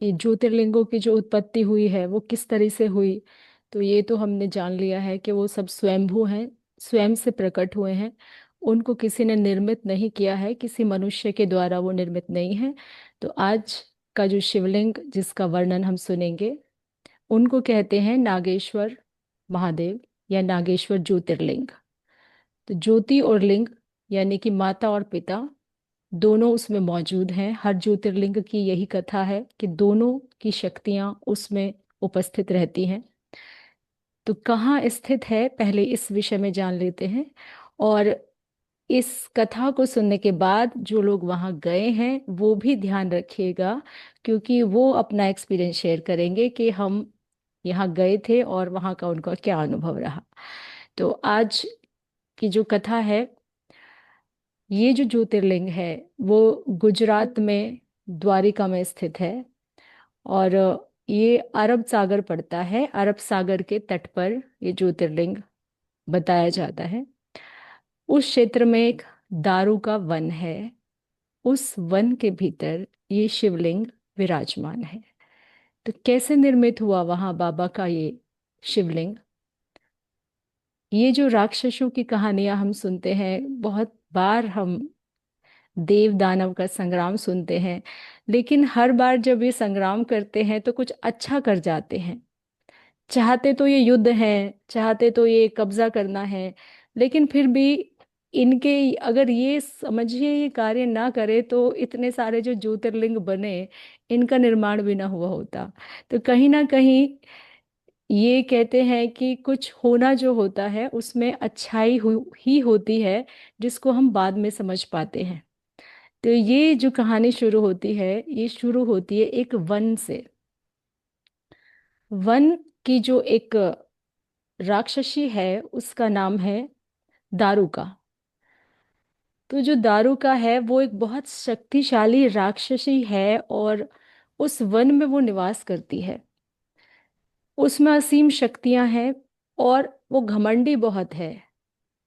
ये ज्योतिर्लिंगों की जो उत्पत्ति हुई है वो किस तरह से हुई। तो ये तो हमने जान लिया है कि वो सब स्वयंभू हैं, स्वयं से प्रकट हुए हैं। उनको किसी ने निर्मित नहीं किया है, किसी मनुष्य के द्वारा वो निर्मित नहीं है। तो आज का जो शिवलिंग जिसका वर्णन हम सुनेंगे, उनको कहते हैं नागेश्वर महादेव या नागेश्वर ज्योतिर्लिंग। तो ज्योति और लिंग यानी कि माता और पिता दोनों उसमें मौजूद हैं। हर ज्योतिर्लिंग की यही कथा है कि दोनों की शक्तियां उसमें उपस्थित रहती हैं। तो कहाँ स्थित है, पहले इस विषय में जान लेते हैं। और इस कथा को सुनने के बाद जो लोग वहां गए हैं वो भी ध्यान रखिएगा, क्योंकि वो अपना एक्सपीरियंस शेयर करेंगे कि हम यहाँ गए थे और वहाँ का उनका क्या अनुभव रहा। तो आज की जो कथा है, ये जो ज्योतिर्लिंग है वो गुजरात में द्वारिका में स्थित है। और ये अरब सागर पड़ता है, अरब सागर के तट पर ये ज्योतिर्लिंग बताया जाता है। उस क्षेत्र में एक दारू का वन है, उस वन के भीतर ये शिवलिंग विराजमान है। तो कैसे निर्मित हुआ वहां बाबा का ये शिवलिंग। ये जो राक्षसों की कहानियां हम सुनते हैं, बहुत बार हम देव दानव का संग्राम सुनते हैं, लेकिन हर बार जब ये संग्राम करते हैं तो कुछ अच्छा कर जाते हैं। चाहते तो ये युद्ध है, चाहते तो ये कब्जा करना है, लेकिन फिर भी इनके, अगर ये समझिए ये कार्य ना करे तो इतने सारे जो ज्योतिर्लिंग बने, इनका निर्माण भी ना हुआ होता। तो कहीं ना कहीं ये कहते हैं कि कुछ होना जो होता है उसमें अच्छाई ही होती है, जिसको हम बाद में समझ पाते हैं। तो ये जो कहानी शुरू होती है, ये शुरू होती है एक वन से। वन की जो एक राक्षसी है उसका नाम है दारुका। तो जो दारुका है वो एक बहुत शक्तिशाली राक्षसी है, और उस वन में वो निवास करती है। उसमें असीम शक्तियां हैं, और वो घमंडी बहुत है,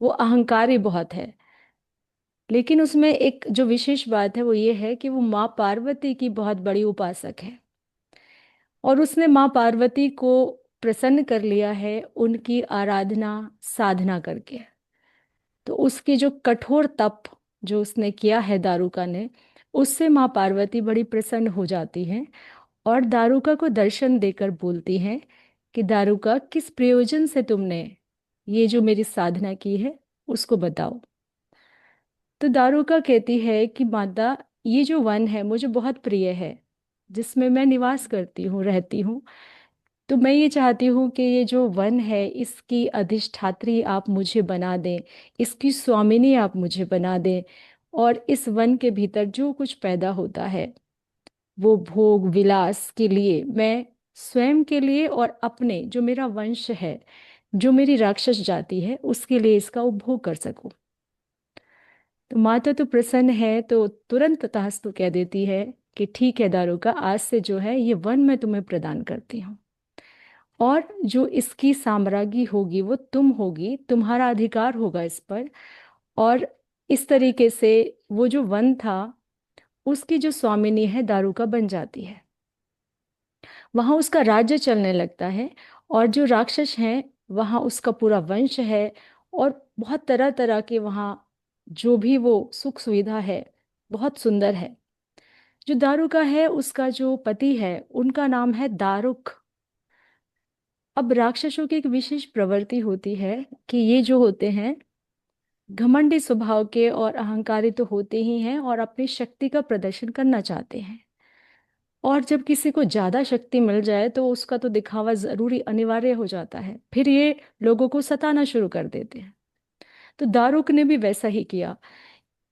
वो अहंकारी बहुत है। लेकिन उसमें एक जो विशेष बात है वो ये है कि वो माँ पार्वती की बहुत बड़ी उपासक है, और उसने माँ पार्वती को प्रसन्न कर लिया है उनकी आराधना साधना करके। तो उसकी जो कठोर तप जो उसने किया है दारुका ने, उससे माँ पार्वती बड़ी प्रसन्न हो जाती हैं, और दारुका को दर्शन देकर बोलती हैं कि दारुका, किस प्रयोजन से तुमने ये जो मेरी साधना की है उसको बताओ। तो दारुका कहती है कि माता, ये जो वन है मुझे बहुत प्रिय है, जिसमें मैं निवास करती हूँ, रहती हूँ। तो मैं ये चाहती हूँ कि ये जो वन है इसकी अधिष्ठात्री आप मुझे बना दें, इसकी स्वामिनी आप मुझे बना दें। और इस वन के भीतर जो कुछ पैदा होता है वो भोग विलास के लिए, मैं स्वयं के लिए और अपने जो मेरा वंश है, जो मेरी राक्षस जाति है, उसके लिए इसका उपभोग कर सकूं। तो माता तो प्रसन्न है, तो तुरंत तथास्तु कह देती है कि ठीक है दारुका, आज से जो है ये वन मैं तुम्हें प्रदान करती हूँ, और जो इसकी साम्राज्ञी होगी वो तुम होगी, तुम्हारा अधिकार होगा इस पर। और इस तरीके से वो जो वन था उसकी जो स्वामिनी है दारुका बन जाती है। वहां उसका राज्य चलने लगता है, और जो राक्षस हैं वहां उसका पूरा वंश है। और बहुत तरह तरह के वहाँ जो भी वो सुख सुविधा है, बहुत सुंदर है। जो दारुका है उसका जो पति है उनका नाम है दारुक। अब राक्षसों की एक विशेष प्रवृत्ति होती है कि ये जो होते हैं घमंडी स्वभाव के और अहंकारी तो होते ही हैं, और अपनी शक्ति का प्रदर्शन करना चाहते हैं। और जब किसी को ज्यादा शक्ति मिल जाए तो उसका तो दिखावा जरूरी अनिवार्य हो जाता है, फिर ये लोगों को सताना शुरू कर देते हैं। तो दारुक ने भी वैसा ही किया।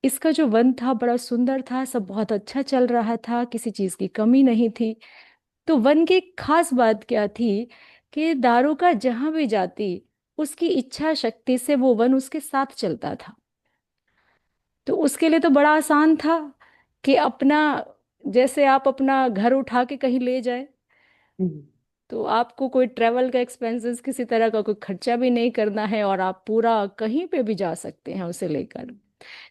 इसका जो वन था बड़ा सुंदर था, सब बहुत अच्छा चल रहा था, किसी चीज की कमी नहीं थी। तो वन की एक खास बात क्या थी कि दारुका जहां भी जाती, उसकी इच्छा शक्ति से वो वन उसके साथ चलता था। तो उसके लिए तो बड़ा आसान था कि अपना, जैसे आप अपना घर उठा के कहीं ले जाए, हम्म। तो आपको कोई ट्रेवल का एक्सपेंसेस, किसी तरह का कोई खर्चा भी नहीं करना है, और आप पूरा कहीं पे भी जा सकते हैं उसे लेकर।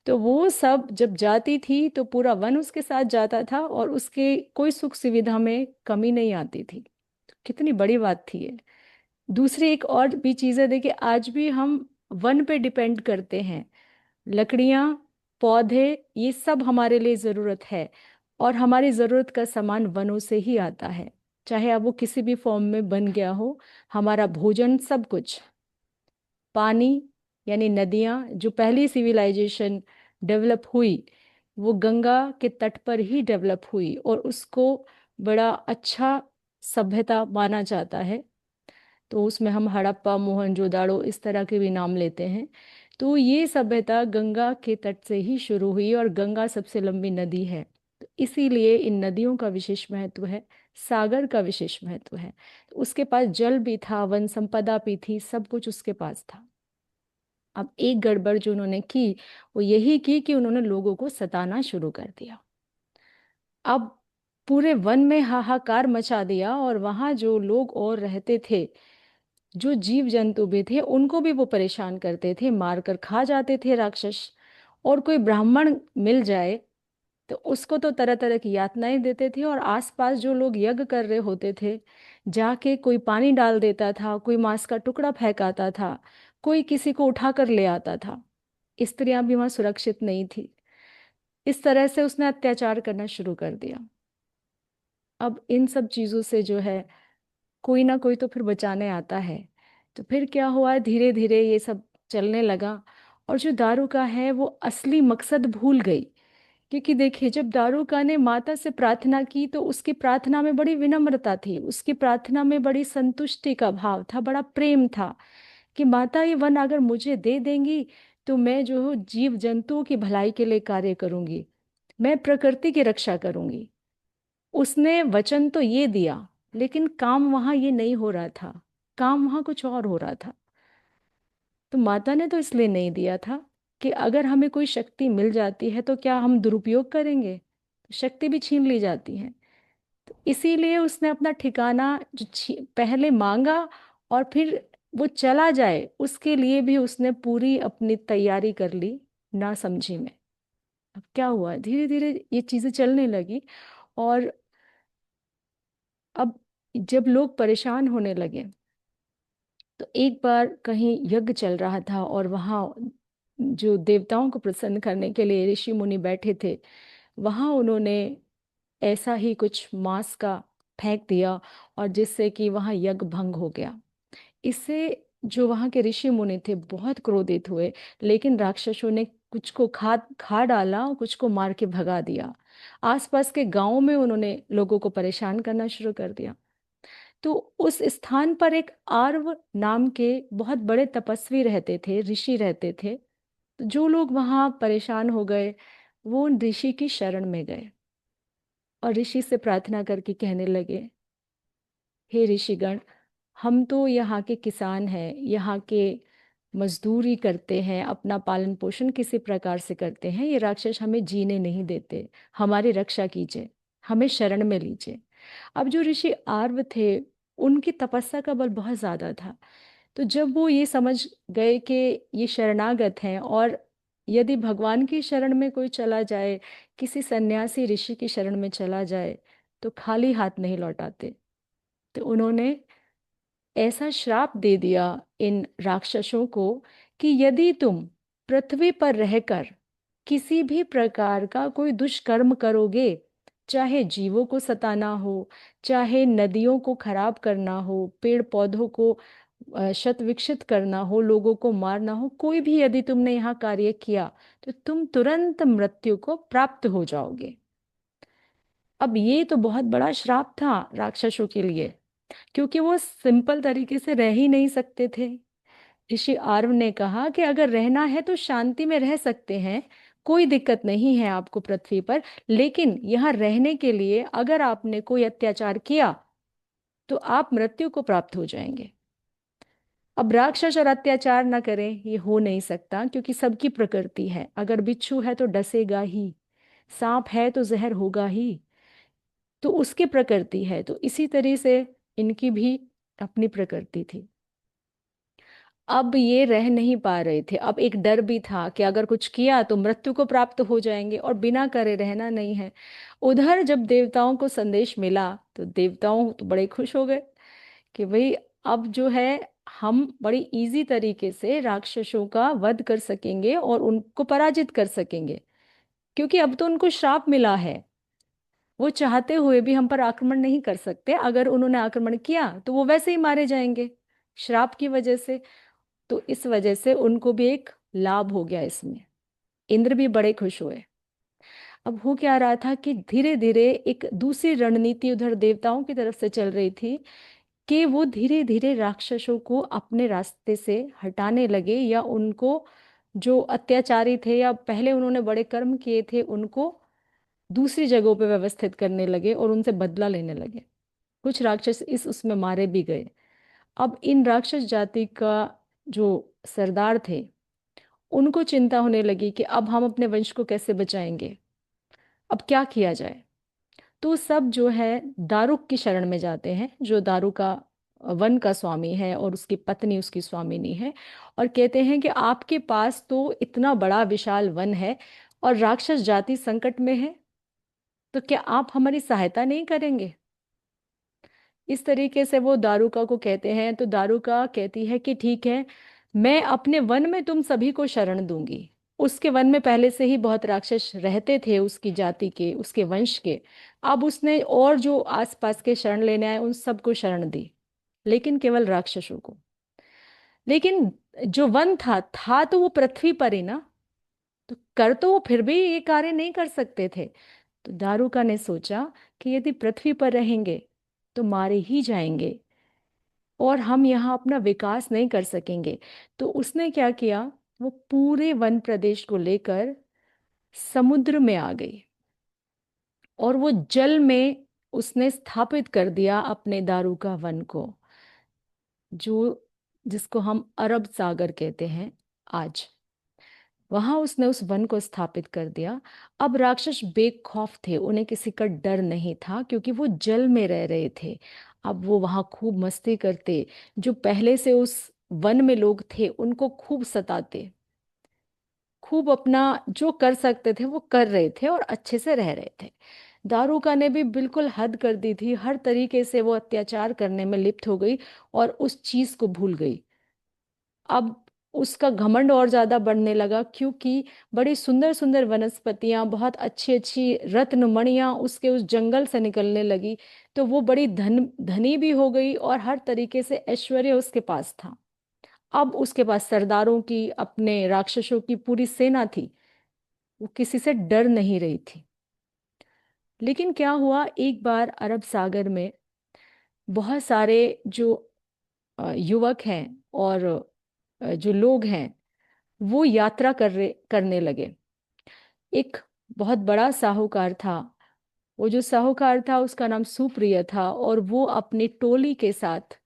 तो वो सब जब जाती थी तो पूरा वन उसके साथ जाता था और उसके कोई सुख सुविधा में कमी नहीं आती थी। तो कितनी बड़ी बात थी ये। दूसरी एक और भी चीज़ है, देखिए आज भी हम वन पे डिपेंड करते हैं। लकड़ियाँ, पौधे, ये सब हमारे लिए ज़रूरत है। और हमारी ज़रूरत का सामान वनों से ही आता है, चाहे अब वो किसी भी फॉर्म में बन गया हो। हमारा भोजन, सब कुछ। पानी, यानी नदियाँ, जो पहली सिविलाइजेशन डेवलप हुई वो गंगा के तट पर ही डेवलप हुई और उसको बड़ा अच्छा सभ्यता माना जाता है। तो उसमें हम हड़प्पा, मोहनजोदाड़ो, इस तरह के भी नाम लेते हैं। तो ये सभ्यता गंगा के तट से ही शुरू हुई और गंगा सबसे लंबी नदी है। तो इसीलिए इन नदियों का विशेष महत्व है, सागर का विशेष महत्व है। तो उसके पास जल भी था, वन संपदा भी थी, सब कुछ उसके पास था। अब एक गड़बड़ जो उन्होंने की वो यही की कि उन्होंने लोगों को सताना शुरू कर दिया। अब पूरे वन में हाहाकार मचा दिया और वहां जो लोग और रहते थे, जो जीव जंतु भी थे, उनको भी वो परेशान करते थे, मारकर खा जाते थे राक्षस। और कोई ब्राह्मण मिल जाए तो उसको तो तरह तरह की यातनाएं देते थे। और आसपास जो लोग यज्ञ कर रहे होते थे, जाके कोई पानी डाल देता था, कोई मांस का टुकड़ा फेंकाता था, कोई किसी को उठाकर ले आता था। स्त्रियां भी वहां सुरक्षित नहीं थी। इस तरह से उसने अत्याचार करना शुरू कर दिया। अब इन सब चीजों से जो है कोई ना कोई तो फिर बचाने आता है। तो फिर क्या हुआ, धीरे धीरे ये सब चलने लगा। और जो दारूका है वो असली मकसद भूल गई। क्योंकि देखिए, जब दारूका ने माता से प्रार्थना की तो उसकी प्रार्थना में बड़ी विनम्रता थी, उसकी प्रार्थना में बड़ी संतुष्टि का भाव था, बड़ा प्रेम था कि माता ये वन अगर मुझे दे देंगी तो मैं जो हूँ जीव जंतुओं की भलाई के लिए कार्य करूंगी, मैं प्रकृति की रक्षा करूंगी। उसने वचन तो ये दिया, लेकिन काम वहां ये नहीं हो रहा था, काम वहां कुछ और हो रहा था। तो माता ने तो इसलिए नहीं दिया था कि अगर हमें कोई शक्ति मिल जाती है तो क्या हम दुरुपयोग करेंगे, तो शक्ति भी छीन ली जाती है। तो इसीलिए उसने अपना ठिकाना जो पहले मांगा, और फिर वो चला जाए उसके लिए भी उसने पूरी अपनी तैयारी कर ली, ना समझी में। अब क्या हुआ, धीरे धीरे ये चीजें चलने लगी। और अब जब लोग परेशान होने लगे तो एक बार कहीं यज्ञ चल रहा था और वहाँ जो देवताओं को प्रसन्न करने के लिए ऋषि मुनि बैठे थे, वहाँ उन्होंने ऐसा ही कुछ मांस का फेंक दिया और जिससे कि वहाँ यज्ञ भंग हो गया। इससे जो वहाँ के ऋषि मुनि थे बहुत क्रोधित हुए, लेकिन राक्षसों ने कुछ को खा खा डाला और कुछ को मार के भगा दिया। आसपास के गांवों में उन्होंने लोगों को परेशान करना शुरू कर दिया। तो उस स्थान पर एक आर्व नाम के बहुत बड़े तपस्वी रहते थे, ऋषि रहते थे। तो जो लोग वहां परेशान हो गए वो उन ऋषि की शरण में गए और ऋषि से प्रार्थना करके कहने लगे, हे ऋषिगण, हम तो यहाँ के किसान हैं, यहाँ के मजदूरी करते हैं, अपना पालन पोषण किसी प्रकार से करते हैं, ये राक्षस हमें जीने नहीं देते, हमारी रक्षा कीजिए, हमें शरण में लीजिए। अब जो ऋषि आर्व थे उनकी तपस्या का बल बहुत ज्यादा था। तो जब वो ये समझ गए कि ये शरणागत हैं और यदि भगवान की शरण में कोई चला जाए, किसी सन्यासी ऋषि की शरण में चला जाए, तो खाली हाथ नहीं लौटाते। तो उन्होंने ऐसा श्राप दे दिया इन राक्षसों को कि यदि तुम पृथ्वी पर रहकर किसी भी प्रकार का कोई दुष्कर्म करोगे, चाहे जीवों को सताना हो, चाहे नदियों को खराब करना हो, पेड़ पौधों को शत विक्षित करना हो, लोगों को मारना हो, कोई भी यदि तुमने यहाँ कार्य किया तो तुम तुरंत मृत्यु को प्राप्त हो जाओगे। अब ये तो बहुत बड़ा श्राप था राक्षसों के लिए, क्योंकि वो सिंपल तरीके से रह ही नहीं सकते थे। ऋषि आर्व ने कहा कि अगर रहना है तो शांति में रह सकते हैं, कोई दिक्कत नहीं है आपको पृथ्वी पर, लेकिन यहाँ रहने के लिए अगर आपने कोई अत्याचार किया तो आप मृत्यु को प्राप्त हो जाएंगे। अब राक्षस और अत्याचार ना करें ये हो नहीं सकता, क्योंकि सबकी प्रकृति है, अगर बिच्छू है तो डसेगा ही, सांप है तो जहर होगा ही, तो उसकी प्रकृति है। तो इसी तरह से इनकी भी अपनी प्रकृति थी। अब ये रह नहीं पा रहे थे। अब एक डर भी था कि अगर कुछ किया तो मृत्यु को प्राप्त हो जाएंगे, और बिना करे रहना नहीं है। उधर जब देवताओं को संदेश मिला तो देवताओं तो बड़े खुश हो गए कि भाई अब जो है हम बड़ी इजी तरीके से राक्षसों का वध कर सकेंगे और उनको पराजित कर सकेंगे, क्योंकि अब तो उनको श्राप मिला है। वो चाहते हुए भी हम पर आक्रमण नहीं कर सकते। अगर उन्होंने आक्रमण किया तो वो वैसे ही मारे जाएंगे श्राप की वजह से। तो इस वजह से उनको भी एक लाभ हो गया इसमें। इंद्र भी बड़े खुश हुए। अब हो क्या रहा था कि धीरे धीरे एक दूसरी रणनीति उधर देवताओं की तरफ से चल रही थी कि वो धीरे धीरे राक्षसों को अपने रास्ते से हटाने लगे, या उनको जो अत्याचारी थे या पहले उन्होंने बड़े कर्म किए थे उनको दूसरी जगहों पे व्यवस्थित करने लगे और उनसे बदला लेने लगे। कुछ राक्षस इस उसमें मारे भी गए। अब इन राक्षस जाति का जो सरदार थे उनको चिंता होने लगी कि अब हम अपने वंश को कैसे बचाएंगे, अब क्या किया जाए। तो सब जो है दारुक की शरण में जाते हैं, जो दारू का वन का स्वामी है और उसकी पत्नी उसकी स्वामिनी है, और कहते हैं कि आपके पास तो इतना बड़ा विशाल वन है और राक्षस जाति संकट में है, तो क्या आप हमारी सहायता नहीं करेंगे। इस तरीके से वो दारुका को कहते हैं। तो दारुका कहती है कि ठीक है, मैं अपने वन में तुम सभी को शरण दूंगी। उसके वन में पहले से ही बहुत राक्षस रहते थे, उसकी जाति के, उसके वंश के। अब उसने और जो आसपास के शरण लेने आए उन सबको शरण दी, लेकिन केवल राक्षसों को। लेकिन जो वन था तो वो पृथ्वी पर ही ना, तो कर तो वो फिर भी ये कार्य नहीं कर सकते थे। तो दारुका ने सोचा कि यदि पृथ्वी पर रहेंगे तो मारे ही जाएंगे और हम यहाँ अपना विकास नहीं कर सकेंगे। तो उसने क्या किया, वो पूरे वन प्रदेश को लेकर समुद्र में आ गई और वो जल में उसने स्थापित कर दिया अपने दारू का वन को, जो जिसको हम अरब सागर कहते हैं आज। वहां उसने उस वन को स्थापित कर दिया। अब राक्षस बेखौफ थे, उन्हें किसी का डर नहीं था, क्योंकि वो जल में रह रहे थे। अब वो वहां खूब मस्ती करते, जो पहले से उस वन में लोग थे उनको खूब सताते, खूब अपना जो कर सकते थे वो कर रहे थे और अच्छे से रह रहे थे। दारूका ने भी बिल्कुल हद कर दी थी, हर तरीके से वो अत्याचार करने में लिप्त हो गई और उस चीज को भूल गई। अब उसका घमंड और ज्यादा बढ़ने लगा, क्योंकि बड़ी सुंदर सुंदर वनस्पतियां, बहुत अच्छी अच्छी रत्न मणियां उसके उस जंगल से निकलने लगी। तो वो बड़ी धनी भी हो गई और हर तरीके से ऐश्वर्य उसके पास था। अब उसके पास सरदारों की, अपने राक्षसों की पूरी सेना थी। वो किसी से डर नहीं रही थी। लेकिन क्या हुआ, एक बार अरब सागर में बहुत सारे जो युवक हैं और जो लोग हैं वो यात्रा करने लगे। एक बहुत बड़ा साहूकार था। वो जो साहूकार था उसका नाम सुप्रिय था, और वो अपनी टोली के साथ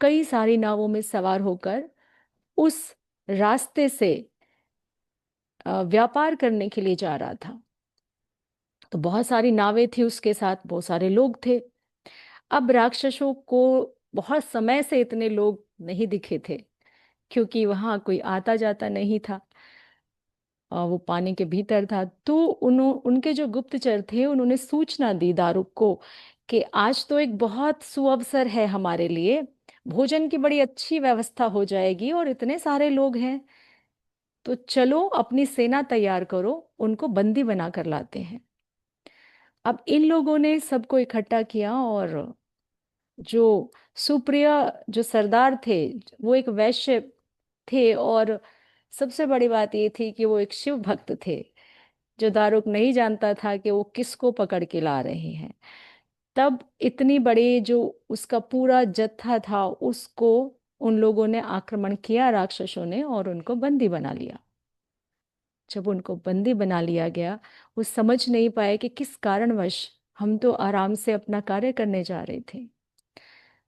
कई सारी नावों में सवार होकर उस रास्ते से व्यापार करने के लिए जा रहा था। तो बहुत सारी नावें थी उसके साथ, बहुत सारे लोग थे। अब राक्षसों को बहुत समय से इतने लोग नहीं दिखे थे, क्योंकि वहां कोई आता जाता नहीं था। वो पानी के भीतर था। तो उनके जो गुप्तचर थे उन्होंने सूचना दी दारूक को कि आज तो एक बहुत सुअवसर है हमारे लिए, भोजन की बड़ी अच्छी व्यवस्था हो जाएगी और इतने सारे लोग हैं, तो चलो अपनी सेना तैयार करो, उनको बंदी बना कर लाते हैं। अब इन लोगों ने सबको इकट्ठा किया, और जो सुप्रिय जो सरदार थे वो एक वैश्य थे, और सबसे बड़ी बात ये थी कि वो एक शिव भक्त थे। जो दारुक नहीं जानता था कि वो किसको पकड़ के ला रहे हैं। तब इतनी बड़ी जो उसका पूरा जत्था था उसको उन लोगों ने आक्रमण किया, राक्षसों ने, और उनको बंदी बना लिया। जब उनको बंदी बना लिया गया, वो समझ नहीं पाए कि किस कारणवश, हम तो आराम से अपना कार्य करने जा रहे थे।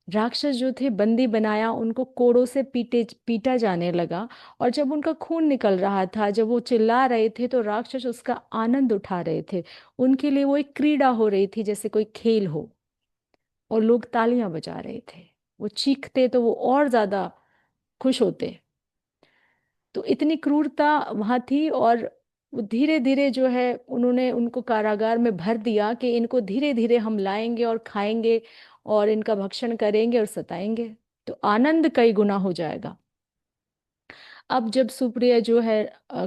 राक्षस जो थे बंदी बनाया, उनको कोड़ों से पीटा जाने लगा। और जब उनका खून निकल रहा था, जब वो चिल्ला रहे थे, तो राक्षस उसका आनंद उठा रहे थे। उनके लिए वो एक क्रीड़ा हो रही थी, जैसे कोई खेल हो, और लोग तालियां बजा रहे थे। वो चीखते तो वो और ज्यादा खुश होते। तो इतनी क्रूरता वहां थी। और धीरे धीरे जो है उन्होंने उनको कारागार में भर दिया कि इनको धीरे धीरे हम लाएंगे और खाएंगे और इनका भक्षण करेंगे और सताएंगे, तो आनंद कई गुना हो जाएगा। अब जब सुप्रिया जो है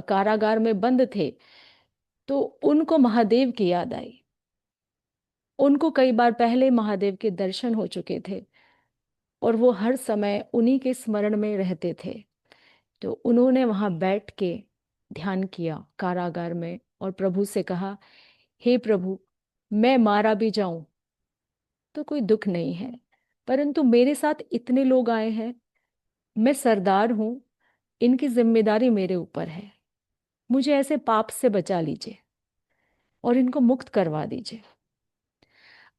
कारागार में बंद थे, तो उनको महादेव की याद आई। उनको कई बार पहले महादेव के दर्शन हो चुके थे और वो हर समय उन्हीं के स्मरण में रहते थे। तो उन्होंने वहां बैठ के ध्यान किया कारागार में और प्रभु से कहा, हे प्रभु, मैं मारा भी जाऊं तो कोई दुख नहीं है, परंतु मेरे साथ इतने लोग आए हैं, मैं सरदार हूं, इनकी जिम्मेदारी मेरे ऊपर है, मुझे ऐसे पाप से बचा लीजिए और इनको मुक्त करवा दीजिए।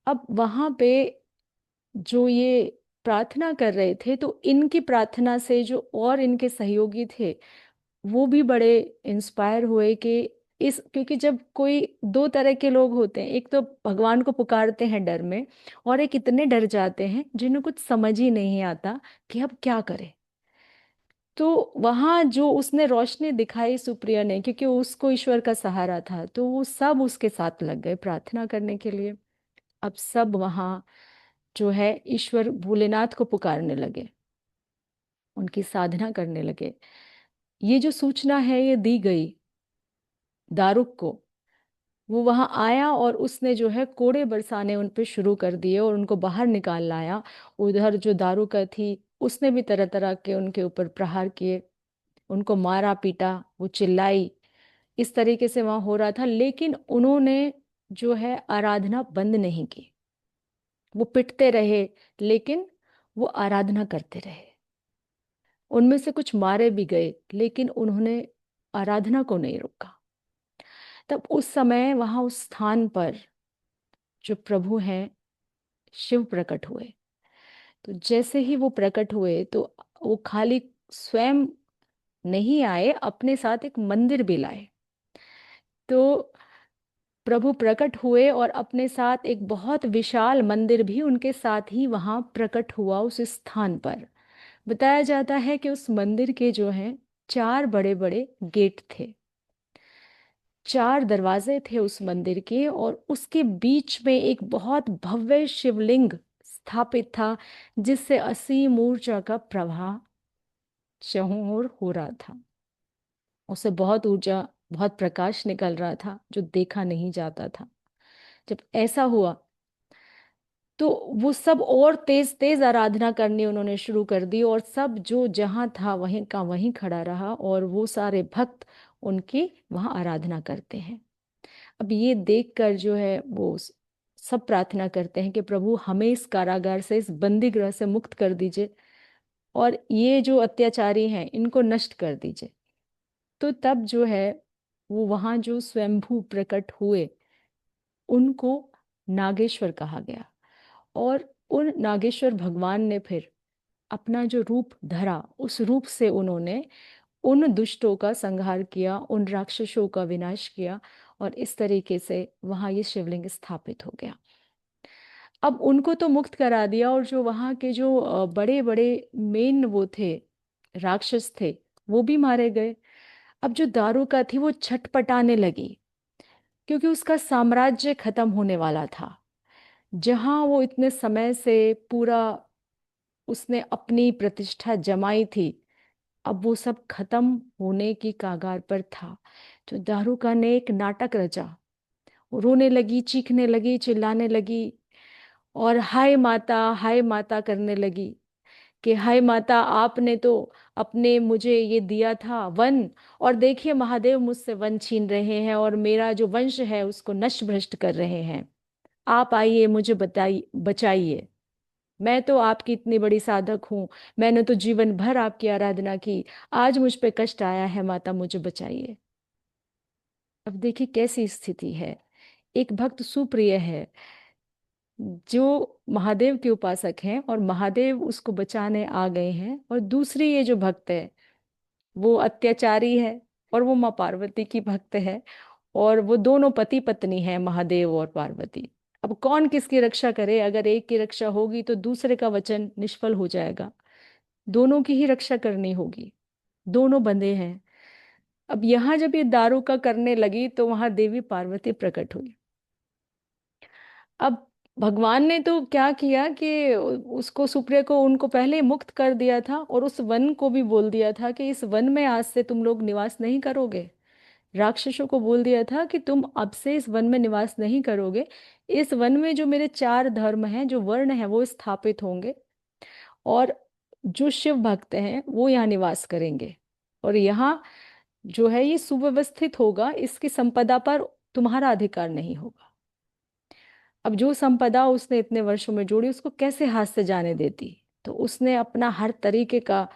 अब वहां पे जो ये प्रार्थना कर रहे थे, तो इनकी प्रार्थना से जो और इनके सहयोगी थे वो भी बड़े इंस्पायर हुए कि इस, क्योंकि जब कोई दो तरह के लोग होते हैं, एक तो भगवान को पुकारते हैं डर में, और एक इतने डर जाते हैं जिन्हें कुछ समझ ही नहीं आता कि अब क्या करें। तो वहां जो उसने रोशनी दिखाई सुप्रिया ने, क्योंकि उसको ईश्वर का सहारा था, तो वो सब उसके साथ लग गए प्रार्थना करने के लिए। अब सब वहां जो है ईश्वर भोलेनाथ को पुकारने लगे, उनकी साधना करने लगे। ये जो सूचना है ये दी गई दारुक को। वो वहां आया और उसने जो है कोड़े बरसाने उन पे शुरू कर दिए और उनको बाहर निकाल लाया। उधर जो दारुका थी उसने भी तरह तरह के उनके ऊपर प्रहार किए, उनको मारा पीटा, वो चिल्लाई। इस तरीके से वहां हो रहा था, लेकिन उन्होंने जो है आराधना बंद नहीं की। वो पिटते रहे लेकिन वो आराधना करते रहे। उनमें से कुछ मारे भी गए लेकिन उन्होंने आराधना को नहीं रोका। तब उस समय वहां उस स्थान पर जो प्रभु हैं शिव प्रकट हुए। तो जैसे ही वो प्रकट हुए तो वो खाली स्वयं नहीं आए, अपने साथ एक मंदिर भी लाए। तो प्रभु प्रकट हुए और अपने साथ एक बहुत विशाल मंदिर भी उनके साथ ही वहां प्रकट हुआ उस स्थान पर। बताया जाता है कि उस मंदिर के जो हैं चार बड़े बड़े गेट थे, चार दरवाजे थे उस मंदिर के, और उसके बीच में एक बहुत भव्य शिवलिंग स्थापित था, जिससे असीम ऊर्जा का प्रवाह चारों ओर हो रहा था। उससे बहुत ऊर्जा, बहुत प्रकाश निकल रहा था जो देखा नहीं जाता था। जब ऐसा हुआ तो वो सब और तेज तेज आराधना करनी उन्होंने शुरू कर दी, और सब जो जहां था वहीं का वहीं खड़ा रहा, और वो सारे भक्त उनकी वहां आराधना करते हैं। अब ये देखकर जो है वो सब प्रार्थना करते हैं कि प्रभु हमें इस कारागार से, इस बंदी गृह से मुक्त कर दीजिए और ये जो अत्याचारी हैं इनको नष्ट कर दीजिए। तो तब जो है वो वहां जो स्वयंभू प्रकट हुए उनको नागेश्वर कहा गया। और उन नागेश्वर भगवान ने फिर अपना जो रूप धरा, उस रूप से उन्होंने उन दुष्टों का संहार किया, उन राक्षसों का विनाश किया, और इस तरीके से वहां ये शिवलिंग स्थापित हो गया। अब उनको तो मुक्त करा दिया, और जो वहां के जो बड़े बड़े मेन वो थे, राक्षस थे, वो भी मारे गए। अब जो दारुका थी वो छटपटाने लगी, क्योंकि उसका साम्राज्य खत्म होने वाला था। जहां वो इतने समय से पूरा उसने अपनी प्रतिष्ठा जमाई थी, अब वो सब खत्म होने की कगार पर था। तो दारुका ने एक नाटक रचा, वो रोने लगी, चीखने लगी, चिल्लाने लगी, और हाय माता करने लगी कि हाय माता, आपने तो अपने मुझे ये दिया था वन, और देखिए महादेव मुझसे वन छीन रहे हैं और मेरा जो वंश है उसको नष्ट भ्रष्ट कर रहे हैं। आप आइए, मुझे बताइए, बचाइए। मैं तो आपकी इतनी बड़ी साधक हूँ, मैंने तो जीवन भर आपकी आराधना की, आज मुझ पे कष्ट आया है, माता मुझे बचाइए। अब देखिए कैसी स्थिति है। एक भक्त सुप्रिय है जो महादेव के उपासक हैं और महादेव उसको बचाने आ गए हैं, और दूसरी ये जो भक्त है वो अत्याचारी है और वो माँ पार्वती की भक्त है, और वो दोनों पति पत्नी हैं, महादेव और पार्वती। अब कौन किसकी रक्षा करे? अगर एक की रक्षा होगी तो दूसरे का वचन निष्फल हो जाएगा, दोनों की ही रक्षा करनी होगी। दोनों बंधे हैं। अब यहाँ जब ये दारू का करने लगी तो वहां देवी पार्वती प्रकट हुई। अब भगवान ने तो क्या किया कि उसको, सुप्रिया को, उनको पहले ही मुक्त कर दिया था, और उस वन को भी बोल दिया था कि इस वन में आज से तुम लोग निवास नहीं करोगे। राक्षसों को बोल दिया था कि तुम अब से इस वन में निवास नहीं करोगे। इस वन में जो मेरे चार धर्म हैं, जो वर्ण हैं, वो स्थापित होंगे, और जो शिव भक्त हैं वो यहाँ निवास करेंगे। और यहाँ जो है ये सुव्यवस्थित होगा, इसकी संपदा पर तुम्हारा अधिकार नहीं होगा। अब जो संपदा उसने इतने वर्षों में जोड़ी, उसको कैसे हाथ से जाने देती। तो उसने अपना हर तरीके का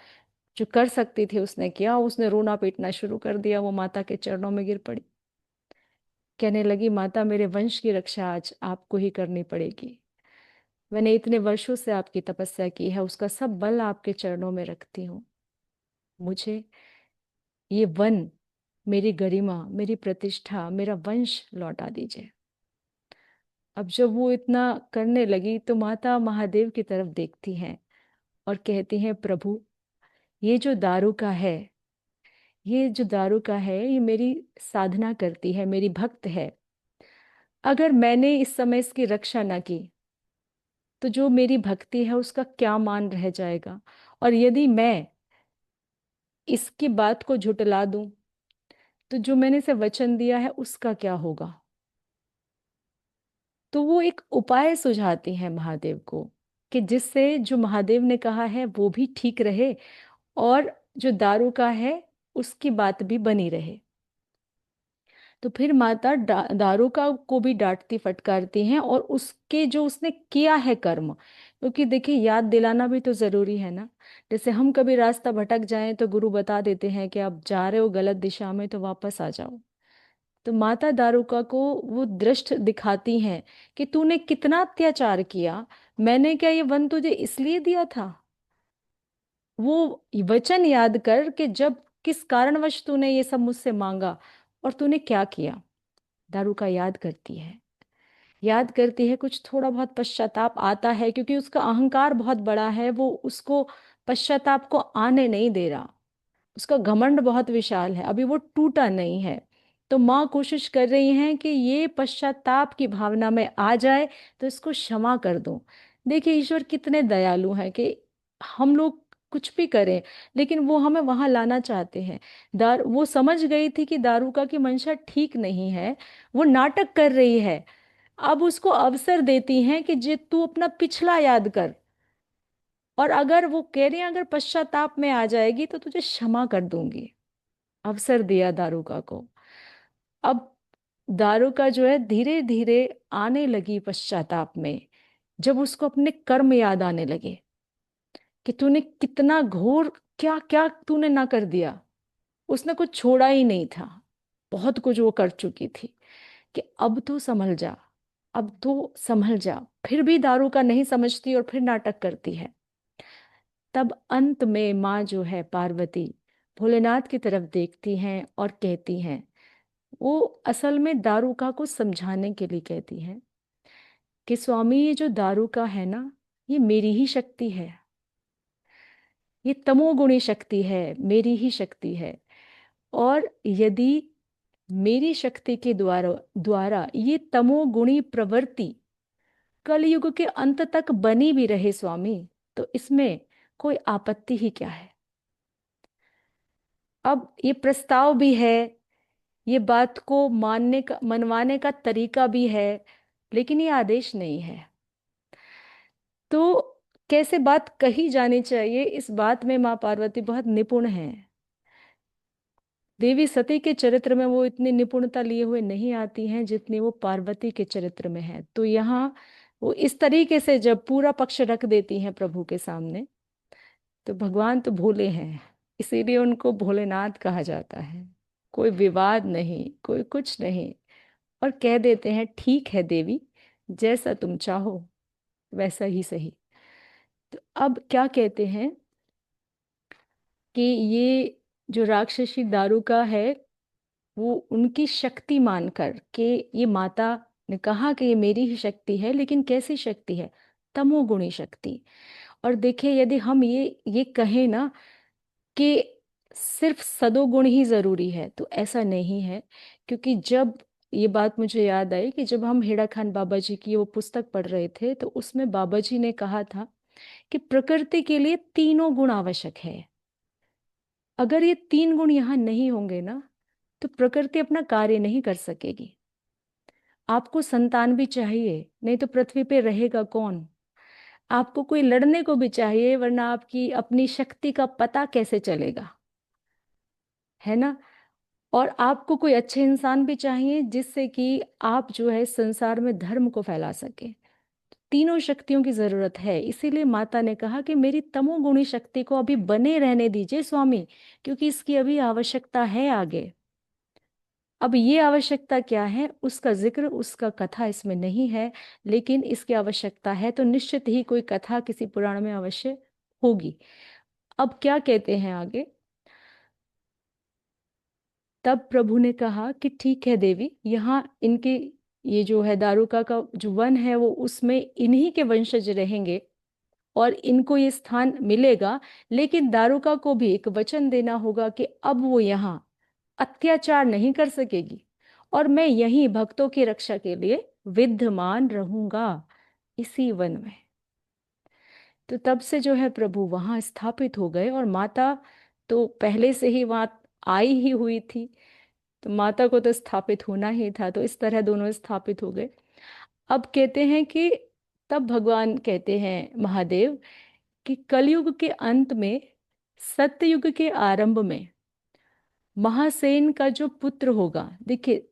जो कर सकती थी उसने किया। उसने रोना पीटना शुरू कर दिया। वो माता के चरणों में गिर पड़ी, कहने लगी, माता, मेरे वंश की रक्षा आज आपको ही करनी पड़ेगी। मैंने इतने वर्षों से आपकी तपस्या की है, उसका सब बल आपके चरणों में रखती हूँ। मुझे ये वन, मेरी गरिमा, मेरी प्रतिष्ठा, मेरा वंश लौटा दीजिए। अब जब वो इतना करने लगी तो माता महादेव की तरफ देखती हैं और कहती हैं, प्रभु, ये जो दारू का है, ये जो दारू का है, ये मेरी साधना करती है, मेरी भक्त है। अगर मैंने इस समय इसकी रक्षा ना की तो जो मेरी भक्ति है उसका क्या मान रह जाएगा। और यदि मैं इसकी बात को झुटला दूं तो जो मैंने इसे वचन दिया है उसका क्या होगा। तो वो एक उपाय सुझाती हैं महादेव को, कि जिससे जो महादेव ने कहा है वो भी ठीक रहे, और जो दारू का है उसकी बात भी बनी रहे। तो फिर माता दारू का को भी डांटती फटकारती हैं, और उसके जो उसने किया है कर्म, क्योंकि देखिए याद दिलाना भी तो जरूरी है ना। जैसे हम कभी रास्ता भटक जाएं तो गुरु बता देते हैं कि आप जा रहे हो गलत दिशा में, तो वापस आ जाओ। तो माता दारुका को वो दृष्ट दिखाती हैं कि तूने कितना अत्याचार किया। मैंने क्या ये वन तुझे इसलिए दिया था? वो वचन याद कर कि जब किस कारणवश तूने ये सब मुझसे मांगा और तूने क्या किया। दारुका याद करती है, याद करती है। कुछ थोड़ा बहुत पश्चाताप आता है, क्योंकि उसका अहंकार बहुत बड़ा है, वो उसको पश्चाताप को आने नहीं दे रहा। उसका घमंड बहुत विशाल है, अभी वो टूटा नहीं है। तो माँ कोशिश कर रही हैं कि ये पश्चाताप की भावना में आ जाए तो इसको क्षमा कर दो। देखिए ईश्वर कितने दयालु हैं कि हम लोग कुछ भी करें, लेकिन वो हमें वहां लाना चाहते हैं। वो समझ गई थी कि दारूका की मंशा ठीक नहीं है, वो नाटक कर रही है। अब उसको अवसर देती हैं कि जे तू अपना पिछला याद कर, और अगर वो कह रही हैं अगर पश्चाताप में आ जाएगी तो तुझे क्षमा कर दूंगी। अवसर दिया दारुका को। अब दारुका जो है धीरे धीरे आने लगी पश्चाताप में, जब उसको अपने कर्म याद आने लगे कि तूने कितना घोर, क्या क्या तूने ना कर दिया। उसने कुछ छोड़ा ही नहीं था, बहुत कुछ वो कर चुकी थी। कि अब तो संभल जा, अब तो संभल जा। फिर भी दारुका नहीं समझती और फिर नाटक करती है। तब अंत में माँ जो है पार्वती भोलेनाथ की तरफ देखती हैं और कहती हैं, वो असल में दारुका को समझाने के लिए कहती हैं कि स्वामी, ये जो दारुका है ना, ये मेरी ही शक्ति है। ये तमोगुणी शक्ति है, मेरी ही शक्ति है। और यदि मेरी शक्ति के द्वारा द्वारा ये तमोगुणी प्रवृत्ति कलयुग के अंत तक बनी भी रहे स्वामी, तो इसमें कोई आपत्ति ही क्या है। अब ये प्रस्ताव भी है, ये बात को मानने का, मनवाने का तरीका भी है, लेकिन ये आदेश नहीं है। तो कैसे बात कही जानी चाहिए, इस बात में माँ पार्वती बहुत निपुण हैं। देवी सती के चरित्र में वो इतनी निपुणता लिए हुए नहीं आती हैं जितनी वो पार्वती के चरित्र में है। तो यहाँ वो इस तरीके से जब पूरा पक्ष रख देती हैं प्रभु के सामने, तो भगवान तो भोले हैं, इसीलिए उनको भोलेनाथ कहा जाता है। कोई विवाद नहीं, कोई कुछ नहीं, और कह देते हैं, ठीक है देवी, जैसा तुम चाहो वैसा ही सही। तो अब क्या कहते हैं कि ये जो राक्षसी दारुका है, वो उनकी शक्ति मानकर कि ये माता ने कहा कि ये मेरी ही शक्ति है, लेकिन कैसी शक्ति है? तमोगुणी शक्ति। और देखिए यदि हम ये कहें ना कि सिर्फ सदोगुण ही जरूरी है, तो ऐसा नहीं है। क्योंकि जब ये बात मुझे याद आई कि जब हम हेड़ा खान बाबा जी की वो पुस्तक पढ़ रहे थे, तो उसमें बाबा जी ने कहा था कि प्रकृति के लिए तीनों गुण आवश्यक है। अगर ये तीन गुण यहाँ नहीं होंगे ना, तो प्रकृति अपना कार्य नहीं कर सकेगी। आपको संतान भी चाहिए, नहीं तो पृथ्वी पे रहेगा कौन। आपको कोई लड़ने को भी चाहिए, वरना आपकी अपनी शक्ति का पता कैसे चलेगा, है ना। और आपको कोई अच्छे इंसान भी चाहिए, जिससे कि आप जो है संसार में धर्म को फैला सके। तीनों शक्तियों की जरूरत है। इसीलिए माता ने कहा कि मेरी तमोगुणी शक्ति को अभी बने रहने दीजिए स्वामी, क्योंकि इसकी अभी आवश्यकता है आगे। अब ये आवश्यकता क्या है, उसका जिक्र, उसका कथा इसमें नहीं है। लेकिन इसकी आवश्यकता है तो निश्चित ही कोई कथा किसी पुराण में अवश्य होगी। अब क्या कहते हैं आगे। तब प्रभु ने कहा कि ठीक है देवी, यहाँ इनके ये जो है दारुका का जो वन है, वो उसमें इन्हीं के वंशज रहेंगे और इनको ये स्थान मिलेगा। लेकिन दारुका को भी एक वचन देना होगा कि अब वो यहाँ अत्याचार नहीं कर सकेगी, और मैं यहीं भक्तों की रक्षा के लिए विद्यमान रहूंगा इसी वन में। तो तब से जो है प्रभु वहां स्थापित हो गए, और माता तो पहले से ही वहां आई ही हुई थी, तो माता को तो स्थापित होना ही था। तो इस तरह दोनों स्थापित हो गए। अब कहते हैं कि तब भगवान कहते हैं महादेव कि कलयुग के अंत में, सत्ययुग के आरंभ में, महासेन का जो पुत्र होगा, देखिए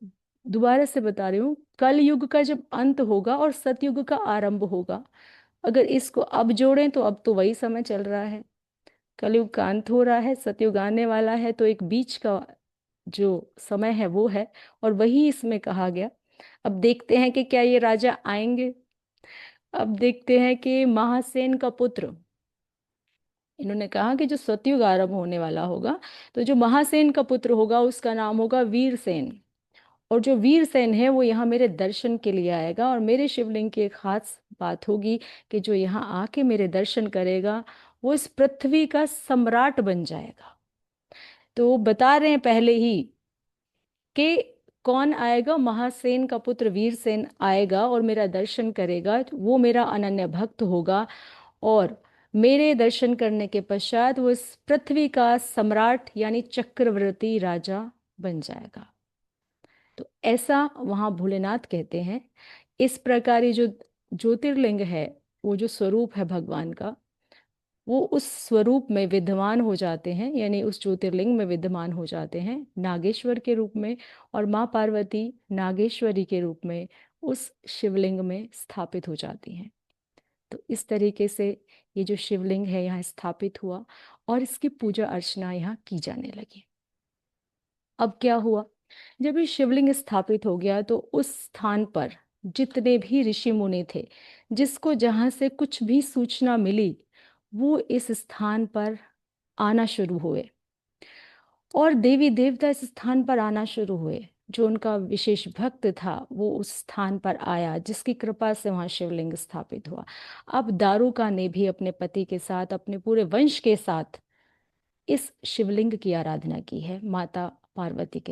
दोबारा से बता रही हूँ, कलयुग का जब अंत होगा और सतयुग का आरंभ होगा, अगर इसको अब जोड़ें तो अब तो वही समय चल रहा है। कलयुग का अंत हो रहा है, सतयुग आने वाला है, तो एक बीच का जो समय है वो है, और वही इसमें कहा गया। अब देखते हैं कि क्या ये राजा आएंगे। अब देखते हैं कि महासेन का पुत्र, इन्होंने कहा कि जो सतयुग आरंभ होने वाला होगा, तो जो महासेन का पुत्र होगा उसका नाम होगा वीरसेन। और जो वीरसेन है वो यहाँ मेरे दर्शन के लिए आएगा, और मेरे शिवलिंग की एक खास बात होगी कि जो यहाँ आके मेरे दर्शन करेगा वो इस पृथ्वी का सम्राट बन जाएगा। तो बता रहे हैं पहले ही कि कौन आएगा, महासेन का पुत्र वीरसेन आएगा और मेरा दर्शन करेगा, वो मेरा अनन्य भक्त होगा। और मेरे दर्शन करने के पश्चात वो इस पृथ्वी का सम्राट यानी चक्रवर्ती राजा बन जाएगा। तो ऐसा वहां भोलेनाथ कहते हैं। इस प्रकार ये जो ज्योतिर्लिंग है, वो जो स्वरूप है भगवान का, वो उस स्वरूप में विद्यमान हो जाते हैं, यानी उस ज्योतिर्लिंग में विद्यमान हो जाते हैं नागेश्वर के रूप में। और माँ पार्वती नागेश्वरी के रूप में उस शिवलिंग में स्थापित हो जाती हैं। तो इस तरीके से ये जो शिवलिंग है यहाँ स्थापित हुआ, और इसकी पूजा अर्चना यहाँ की जाने लगी। अब क्या हुआ, जब ये शिवलिंग स्थापित हो गया तो उस स्थान पर जितने भी ऋषि मुनि थे, जिसको जहां से कुछ भी सूचना मिली, वो इस स्थान पर आना शुरू हुए। और देवी देवता इस स्थान पर आना शुरू हुए। जो उनका विशेष भक्त था वो उस स्थान पर आया, जिसकी कृपा से वहां शिवलिंग स्थापित हुआ। अब दारुका ने भी अपने पति के साथ, अपने पूरे वंश के साथ इस शिवलिंग की आराधना की है, माता पार्वती के